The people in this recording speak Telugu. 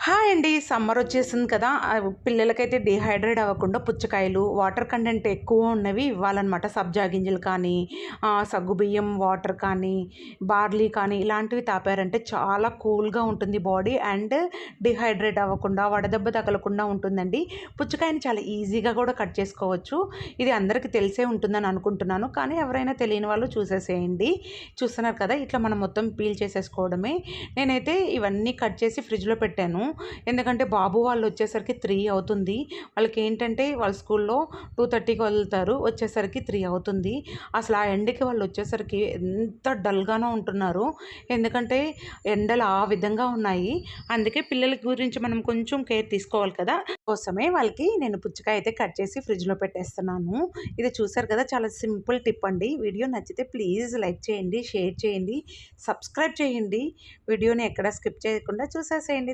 హాయ్ అండి. సమ్మర్ వచ్చేసింది కదా! పిల్లలకైతే డీహైడ్రేట్ అవ్వకుండా పుచ్చకాయలు, వాటర్ కంటెంట్ ఎక్కువ ఉన్నవి ఇవ్వాలనమాట. సబ్జా గింజలు కానీ, సగ్గుబియ్యం వాటర్ కానీ, బార్లీ కానీ ఇలాంటివి తాపారంటే చాలా కూల్‌గా ఉంటుంది బాడీ. అండ్ డీహైడ్రేట్ అవ్వకుండా, వడదెబ్బ తగలకుండా ఉంటుందండి. పుచ్చకాయని చాలా ఈజీగా కూడా కట్ చేసుకోవచ్చు. ఇది అందరికీ తెలిసే ఉంటుందని అనుకుంటున్నాను. కానీ ఎవరైనా తెలియని వాళ్ళు చూసేసేయండి. చూస్తున్నారు కదా! ఇట్లా మనం మొత్తం పీల్ చేసేసుకోవడమే. నేనైతే ఇవన్నీ కట్ చేసి ఫ్రిడ్జ్‌లో పెట్టాను. ఎందుకంటే బాబు వాళ్ళు వచ్చేసరికి 3 అవుతుంది. వాళ్ళకేంటంటే వాళ్ళ స్కూల్లో 2:30కి వదులుతారు. వచ్చేసరికి 3 అవుతుంది. అసలు ఆ ఎండకి వాళ్ళు వచ్చేసరికి ఎంత డల్‌గానో ఉంటున్నారు. ఎందుకంటే ఎండలు ఆ విధంగా ఉన్నాయి. అందుకే పిల్లల గురించి మనం కొంచెం కేర్ తీసుకోవాలి కదా! కోసమే వాళ్ళకి నేను పుచ్చకాయ అయితే కట్ చేసి ఫ్రిడ్జ్‌లో పెట్టేస్తున్నాను. ఇది చూసారు కదా! చాలా సింపుల్ టిప్ అండి. వీడియో నచ్చితే ప్లీజ్ లైక్ చేయండి, షేర్ చేయండి, సబ్స్క్రైబ్ చేయండి. వీడియోని ఎక్కడ స్కిప్ చేయకుండా చూసేసేయండి.